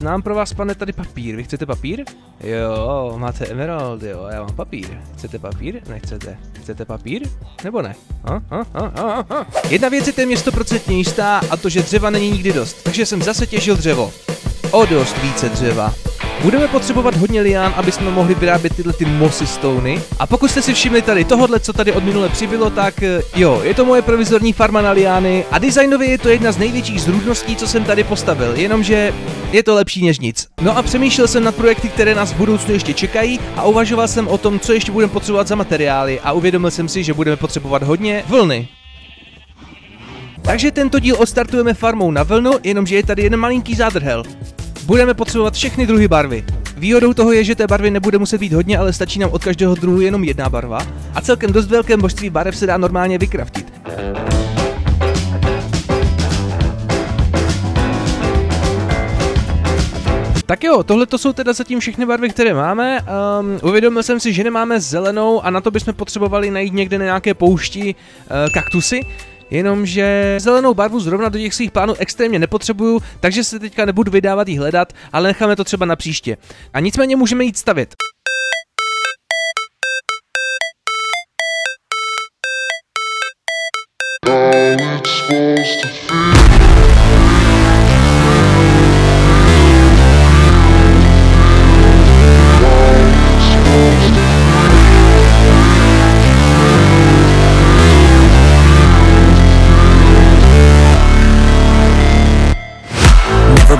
Nám pro vás, pane, tady papír. Vy chcete papír? Jo, máte emerald, jo, já mám papír. Chcete papír? Nechcete. Chcete papír? Nebo ne? Jedna věc je téměř 100% jistá, a to, že dřeva není nikdy dost. Takže jsem zase těžil dřevo. O dost více dřeva. Budeme potřebovat hodně lián, aby jsme mohli vyrábět tyhle ty mossy stony. A pokud jste si všimli tady tohodle, co tady od minule přibylo, tak jo, je to moje provizorní farma na liány a designově je to jedna z největších zrůdností, co jsem tady postavil, jenomže je to lepší než nic. No a přemýšlel jsem nad projekty, které nás v budoucnu ještě čekají a uvažoval jsem o tom, co ještě budeme potřebovat za materiály a uvědomil jsem si, že budeme potřebovat hodně vlny. Takže tento díl odstartujeme farmou na vlnu, jenomže je tady jeden malinký zádrhel. Budeme potřebovat všechny druhy barvy. Výhodou toho je, že té barvy nebude muset být hodně, ale stačí nám od každého druhu jenom jedna barva a celkem dost velké množství barev se dá normálně vykraftit. Tak jo, tohle to jsou teda zatím všechny barvy, které máme. Uvědomil jsem si, že nemáme zelenou a na to bychom potřebovali najít někde na nějaké poušti kaktusy. Jenomže zelenou barvu zrovna do těch svých plánů extrémně nepotřebuju, takže se teďka nebudu vydávat jí hledat, ale necháme to třeba na příště. A nicméně můžeme jít stavět.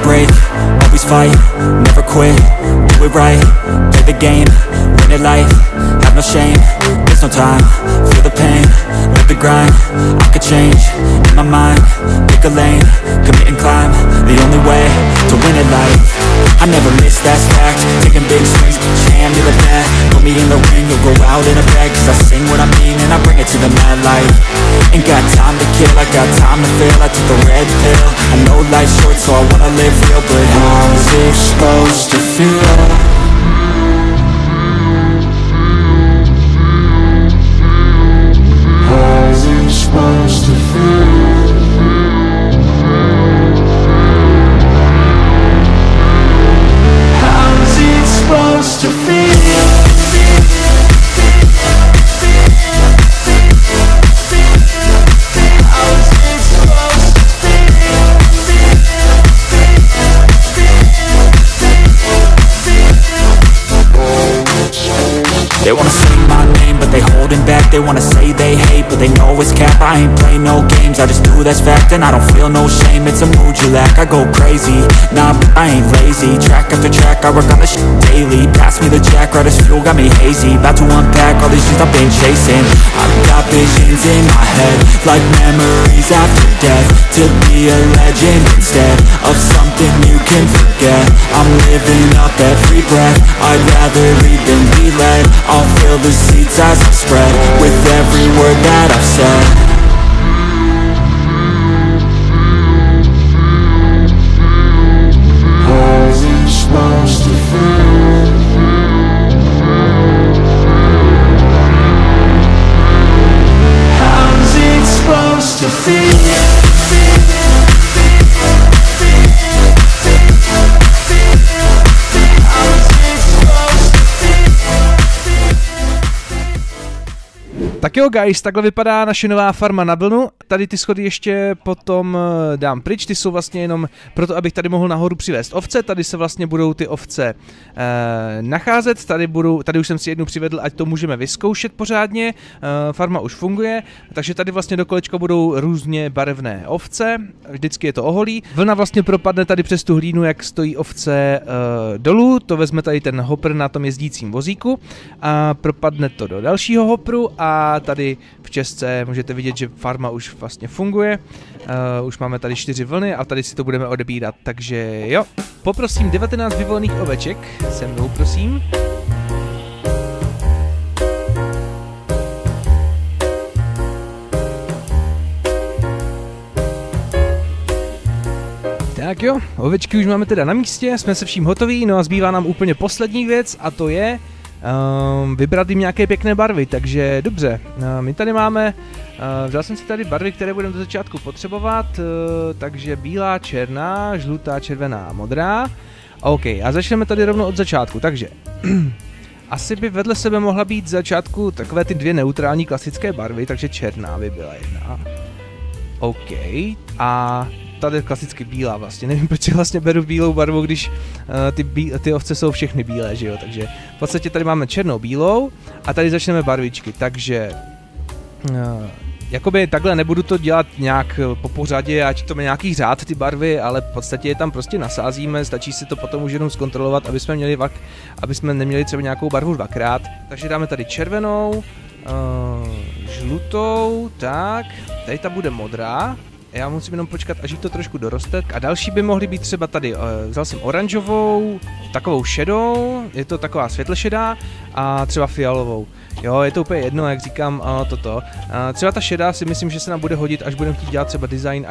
Break, always fight, never quit, do it right, play the game, win it life, have no shame, there's no time, feel the pain, live the grind, I could change, in my mind, pick a lane, commit and climb, the only way to win it life, I never miss, that's fact, taking big swings, jam to the bat, put me in the ring, you'll go out in a bag, cause I sing what I mean and I bring it to the mad light, ain't got time to kill, I got time to feel, I took the red pill, I know life's short so I wanna live real, but how's it supposed to feel? How's it supposed to feel? How's it supposed to feel? They wanna say my name, but they holding back. They wanna say they hate, but they know it's cap. I ain't play no games, I just do that's fact. And I don't feel no shame, it's a mood you lack. I go crazy, nah, but I ain't lazy. Track after track, I work on this shit daily. Pass me the jack, right as fuel, got me hazy. About to unpack all these things I've been chasing. I've got visions in my head, like memories after death. To be a legend instead of something you can forget. I'm living up every breath, I'd rather lead than be led. I'll fill the seats as I spread with every word that I've said. How's it supposed to feel? How's it supposed to feel? Tak jo guys, takhle vypadá naše nová farma na vlnu. Tady ty schody ještě potom dám pryč, ty jsou vlastně jenom proto, abych tady mohl nahoru přivést ovce. Tady se vlastně budou ty ovce nacházet, tady už jsem si jednu přivedl, ať to můžeme vyzkoušet pořádně. Farma už funguje, takže tady vlastně do kolečka budou různě barevné ovce, vždycky je to oholí. Vlna vlastně propadne tady přes tu hlínu, jak stojí ovce dolů, to vezme tady ten hopper na tom jezdícím vozíku a propadne to do dalšího hopperu a tady v České můžete vidět, že farma už vlastně funguje. Už máme tady 4 vlny a tady si to budeme odebírat, takže jo. Poprosím 19 vyvolených oveček, se mnou prosím. Tak jo, ovečky už máme teda na místě, jsme se vším hotoví, no a zbývá nám úplně poslední věc a to je vybrat jim nějaké pěkné barvy, takže dobře, my tady máme, vzal jsem si tady barvy, které budeme do začátku potřebovat, takže bílá, černá, žlutá, červená, modrá OK, a začneme tady rovnou od začátku, takže asi by vedle sebe mohla být z začátku takové ty dvě neutrální klasické barvy, takže černá by byla jedna. OK, a tady je klasicky bílá vlastně, nevím proč vlastně beru bílou barvu, když ty ovce jsou všechny bílé, že jo, takže v podstatě tady máme černou, bílou a tady začneme barvičky, takže jakoby takhle nebudu to dělat nějak po pořadě, ať to má nějaký řád ty barvy, ale v podstatě je tam prostě nasázíme, stačí si to potom už jenom zkontrolovat, aby jsme neměli třeba nějakou barvu dvakrát. Takže dáme tady červenou, žlutou, tak, tady ta bude modrá. Já musím jenom počkat, až jí to trošku doroste. A další by mohly být třeba tady, vzal jsem oranžovou, takovou šedou, je to taková světlešedá a třeba fialovou. Jo, je to úplně jedno, jak říkám toto. Třeba ta šedá si myslím, že se nám bude hodit, až budeme chtít dělat třeba design,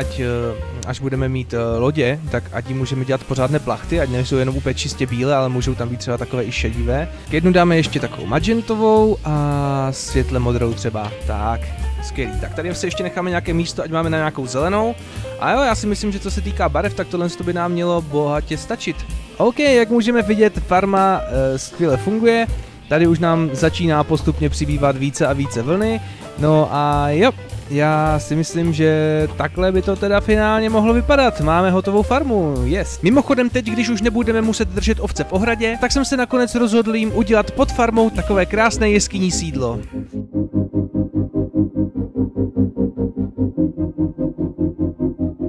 až budeme mít lodě, tak ať ji můžeme dělat pořádné plachty, ať nejsou jenom úplně čistě bílé, ale můžou tam být třeba takové i šedivé. K jednu dáme ještě takovou magentovou a světle modrou třeba, tak. Skvělý, tak tady si ještě necháme nějaké místo, ať máme na nějakou zelenou. A jo, já si myslím, že co se týká barev, tak tohle by nám mělo bohatě stačit. OK, jak můžeme vidět, farma skvěle funguje. Tady už nám začíná postupně přibývat více a více vlny. No a jo, já si myslím, že takhle by to teda finálně mohlo vypadat. Máme hotovou farmu, yes. Mimochodem teď, když už nebudeme muset držet ovce v ohradě, tak jsem se nakonec rozhodl jim udělat pod farmou takové krásné jeskyní sídlo.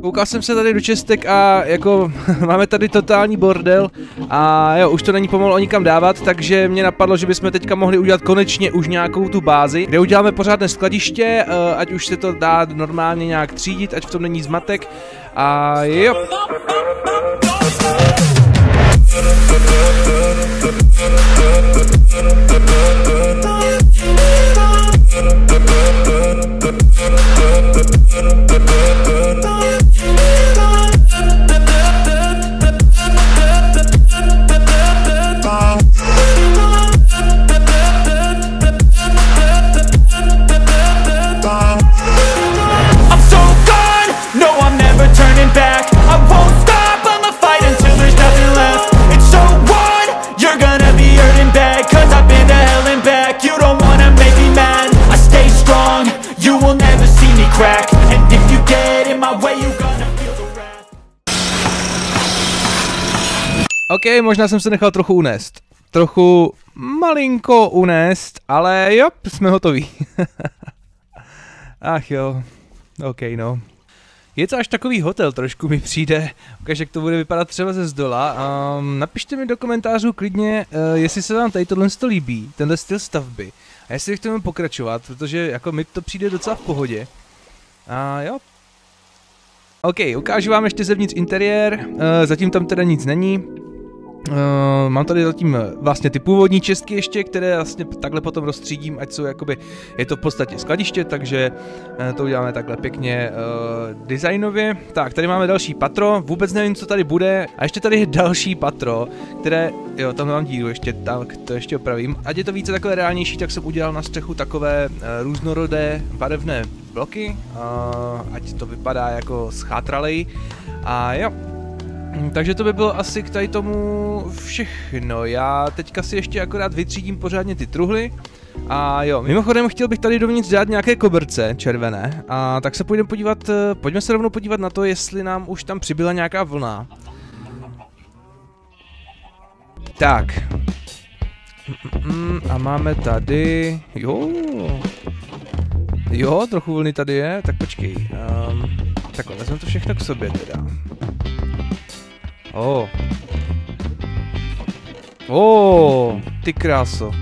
Koukal jsem se tady do čestek a jako máme tady totální bordel a jo, už to není pomalu o nikam dávat, takže mě napadlo, že bychom teďka mohli udělat konečně už nějakou tu bázi, kde uděláme pořádné skladiště, ať už se to dá normálně nějak třídit, ať v tom není zmatek a jo. OK, možná jsem se nechal trochu unést. Trochu malinko unést, ale jo, jsme hotoví. Ach jo, OK no. Je to až takový hotel, trošku mi přijde. Ukáž, jak to bude vypadat třeba ze zdola. Napište mi do komentářů klidně, jestli se vám tady tohle líbí, tenhle styl stavby. A jestli chceme pokračovat, protože jako mi to přijde docela v pohodě. A jo. OK, ukážu vám ještě zevnitř interiér, zatím tam teda nic není. Mám tady zatím vlastně ty původní čestky ještě, které vlastně takhle potom rozstřídím, ať jsou jakoby, je to v podstatě skladiště, takže to uděláme takhle pěkně designově. Tak, tady máme další patro, vůbec nevím, co tady bude, a ještě tady je další patro, které, jo, tam mám díru ještě, tak to ještě opravím. Ať je to více takové reálnější, tak jsem udělal na střechu takové různorodé barevné bloky, ať to vypadá jako schátralej, a jo. Takže to by bylo asi k tady tomu všechno. Já teďka si ještě akorát vytřídím pořádně ty truhly. A jo, mimochodem chtěl bych tady dovnitř dát nějaké koberce červené. A tak se pojďme se rovnou podívat na to, jestli nám už tam přibyla nějaká vlna. Tak. A máme tady... Jo, trochu vlny tady je, tak počkej. Takhle, vezmeme to všechno k sobě teda. Ty kráso.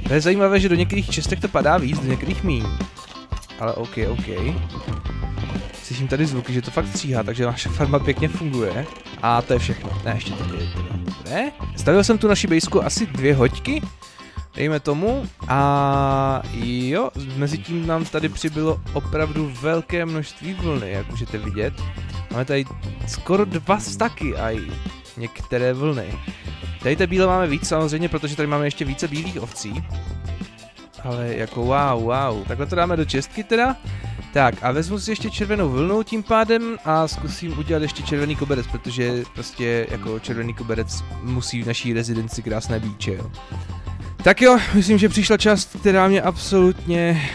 To je zajímavé, že do některých čestek to padá víc, do některých míň. Ale OK. Slyším tady zvuky, že to fakt stříhá, takže naše farma pěkně funguje. A to je všechno. Ne, ještě tady je dobré. Stavil jsem tu naši bejsku asi 2 hoďky. Dejme tomu. A jo, mezi tím nám tady přibylo opravdu velké množství vlny, jak můžete vidět. Máme tady skoro 2 staky a některé vlny. Tady té bílé máme víc samozřejmě, protože tady máme ještě více bílých ovcí. Ale jako wow. Takhle to dáme do čestky teda. Tak a vezmu si ještě červenou vlnu tím pádem a zkusím udělat ještě červený koberec, protože prostě jako červený koberec musí v naší rezidenci krásné být, jo. Tak jo, myslím, že přišla část, která mě absolutně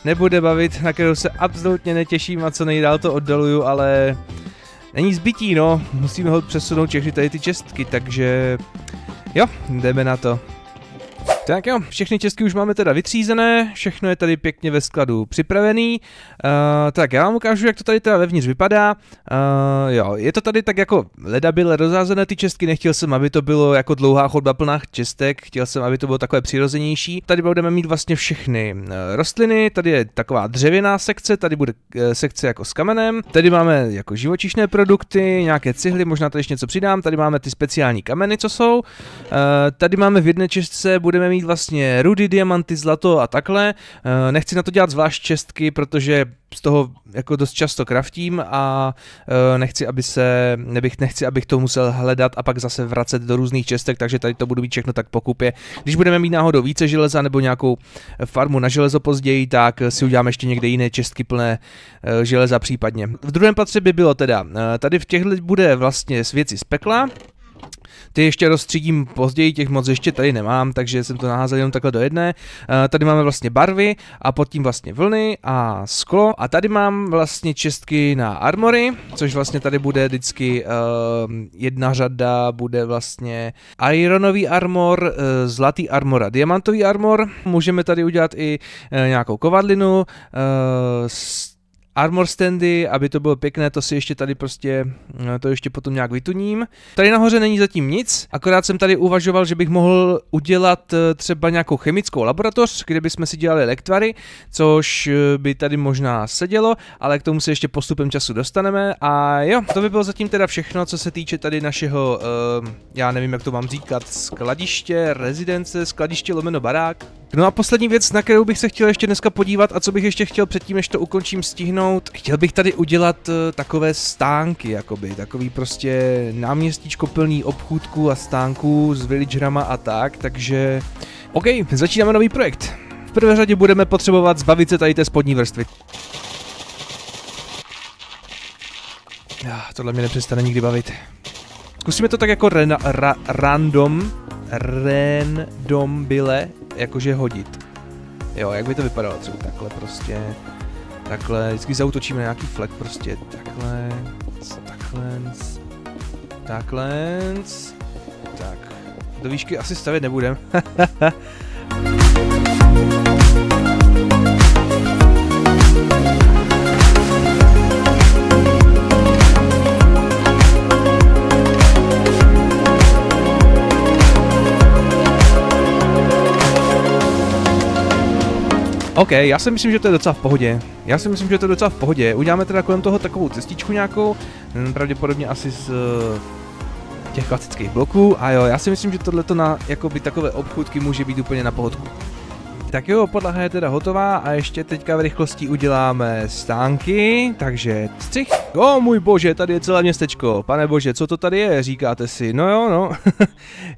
nebude bavit, na kterou se absolutně netěším a co nejdál to oddaluju, ale není zbytí, no, musíme ho přesunout všechny tady ty čestky, takže jo, jdeme na to. Tak jo, všechny čestky už máme teda vytřízené, všechno je tady pěkně ve skladu připravený. Tak já vám ukážu, jak to tady teda vevnitř vypadá. Jo, je to tady tak jako ledabyle rozházené ty čestky, nechtěl jsem, aby to bylo jako dlouhá chodba plná čestek, chtěl jsem, aby to bylo takové přirozenější. Tady budeme mít vlastně všechny rostliny, tady je taková dřevěná sekce, tady bude sekce jako s kamenem, tady máme jako živočišné produkty, nějaké cihly, možná tady ještě něco přidám, tady máme ty speciální kameny, co jsou. Tady máme v jedné čestce, budeme mít vlastně rudy, diamanty, zlato a takhle. Nechci na to dělat zvlášť čestky, z toho jako dost často kraftím a nechci, abych to musel hledat a pak zase vracet do různých čestek, takže tady to budu mít všechno tak po kupě. Když budeme mít náhodou více železa nebo nějakou farmu na železo později, tak si uděláme ještě někde jiné čestky plné železa případně. V druhém patře by bylo teda, tady v těchto bude vlastně věci z pekla. Ty ještě rozstřídím později, těch moc ještě tady nemám, takže jsem to naházel jenom takhle do jedné. Tady máme vlastně barvy a pod tím vlastně vlny a sklo. A tady mám vlastně čestky na armory, což vlastně tady bude vždycky jedna řada, bude vlastně ironový armor, zlatý armor a diamantový armor. Můžeme tady udělat i nějakou kovadlinu, armor standy, aby to bylo pěkné, to si ještě tady prostě, to ještě potom nějak vytuním. Tady nahoře není zatím nic, akorát jsem tady uvažoval, že bych mohl udělat třeba nějakou chemickou laboratoř, kde bychom si dělali lektvary, což by tady možná sedělo, ale k tomu se ještě postupem času dostaneme. A jo, to by bylo zatím teda všechno, co se týče tady našeho, já nevím, jak to mám říkat, skladiště, rezidence, skladiště lomeno barák. No a poslední věc, na kterou bych se chtěl ještě dneska podívat a co bych ještě chtěl předtím, než to ukončím, stihnout, chtěl bych tady udělat takové stánky, jakoby, takový prostě náměstíčko plný obchůdků a stánků s villagerama a tak, takže OK, začínáme nový projekt. V prvé řadě budeme potřebovat zbavit se tady té spodní vrstvy. Tohle mě nepřestane nikdy bavit. Zkusíme to tak jako random byle, jakože hodit. Jo, jak by to vypadalo třeba takhle prostě. Takhle, vždycky zaútočíme na nějaký flag prostě. Takhle. Tak. Do výšky asi stavět nebudem. OK, já si myslím, že to je docela v pohodě. Uděláme teda kolem toho takovou cestičku nějakou, pravděpodobně asi z těch klasických bloků. A jo, já si myslím, že tohleto na jakoby takové obchůdky může být úplně na pohodku. Tak jo, podlaha je teda hotová a ještě teďka v rychlosti uděláme stánky, takže střih. O můj bože, tady je celé městečko, pane bože, co to tady je, říkáte si, no jo, no.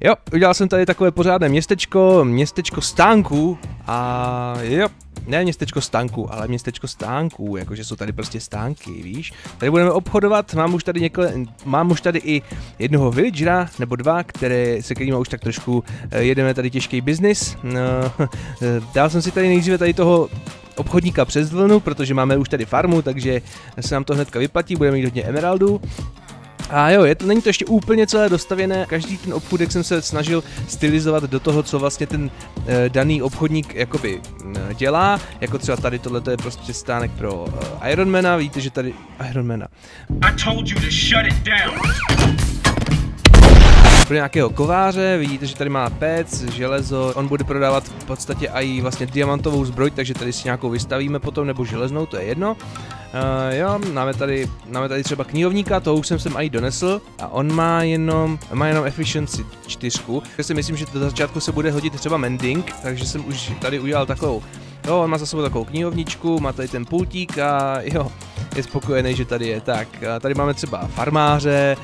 Jo, udělal jsem tady takové pořádné městečko stánků a jo. Ne městečko stanků, ale městečko stánků, jakože jsou tady prostě stánky, víš. Tady budeme obchodovat, mám už tady i jednoho villagera, nebo dva, se kterými už tak trošku jedeme tady těžký biznis. Dal jsem si tady nejdříve tady toho obchodníka přes vlnu, protože máme už tady farmu, takže se nám to hnedka vyplatí, budeme mít hodně emeraldů. A jo, není to ještě úplně celé dostavěné, každý ten obchůdek jsem se snažil stylizovat do toho, co vlastně ten daný obchodník jakoby dělá, jako třeba tady tohleto je prostě stánek pro Ironmana, vidíte, že tady Ironmana. Pro nějakého kováře, vidíte, že tady má pec, železo, on bude prodávat v podstatě i vlastně diamantovou zbroj, takže tady si nějakou vystavíme potom, nebo železnou, to je jedno. Jo, máme tady třeba knihovníka, toho už jsem sem i donesl a on má jenom efficiency 4. Já si myslím, že do začátku se bude hodit třeba mending, takže jsem už tady udělal takovou, jo, on má za sebou takovou knihovničku, má tady ten pultík a jo, je spokojený, že tady je. Tak, tady máme třeba farmáře,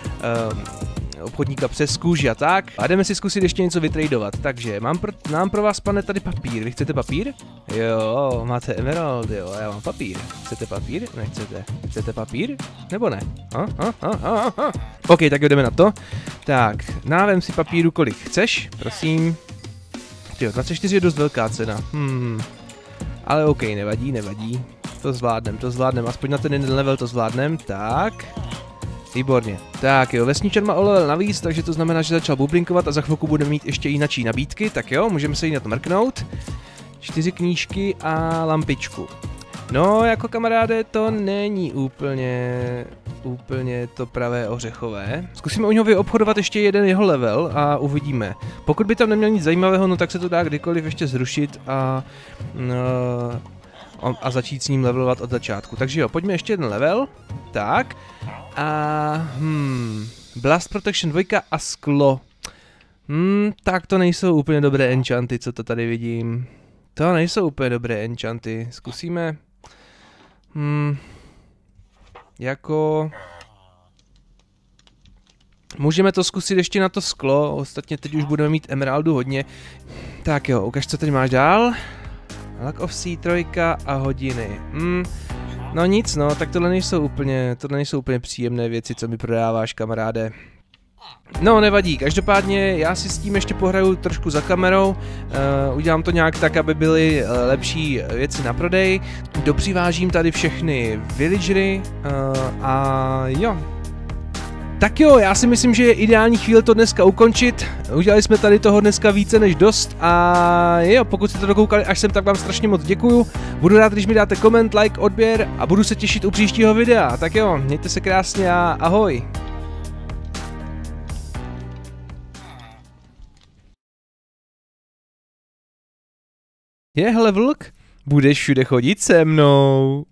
obchodníka přes kůži a tak. A jdeme si zkusit ještě něco vytradovat. Takže mám pro vás, pane, tady papír. Vy chcete papír? Jo, máte emerald, jo, já mám papír. Chcete papír? Nechcete. Chcete papír? Nebo ne? OK, tak jdeme na to. Tak, vem si papíru, kolik chceš, prosím. Tyjo, 24 je dost velká cena. Ale OK, nevadí. To zvládnem, aspoň na ten jeden level to zvládnem, tak. Výborně. Tak jo, vesničan má o level navíc, takže to znamená, že začal bublinkovat a za chvilku budeme mít ještě jináčí nabídky, tak jo, můžeme se jí na to mrknout. 4 knížky a lampičku. No, jako kamaráde, to není úplně to pravé ořechové. Zkusíme u něho vyobchodovat ještě jeden jeho level a uvidíme. Pokud by tam neměl nic zajímavého, no tak se to dá kdykoliv ještě zrušit a začít s ním levelovat od začátku. Takže jo, pojďme ještě jeden level. Tak. A Blast Protection 2 a sklo. Tak to nejsou úplně dobré enchanty, co to tady vidím. To nejsou úplně dobré enchanty. Zkusíme. Jako... Můžeme to zkusit ještě na to sklo, ostatně teď už budeme mít emeraldu hodně. Tak jo, ukaž, co tady máš dál. Luck of Sea 3 a hodiny. No nic, no, tak tohle nejsou úplně příjemné věci, co mi prodáváš, kamaráde. No, nevadí, každopádně já si s tím ještě pohraju trošku za kamerou, udělám to nějak tak, aby byly lepší věci na prodej, dopřivážím tady všechny villagery a jo. Tak jo, já si myslím, že je ideální chvíle to dneska ukončit. Udělali jsme tady toho dneska více než dost a jo, pokud jste to dokoukali až sem, tak vám strašně moc děkuju. Budu rád, když mi dáte koment, like, odběr a budu se těšit u příštího videa. Tak jo, mějte se krásně a ahoj. Hele vlk, budeš všude chodit se mnou.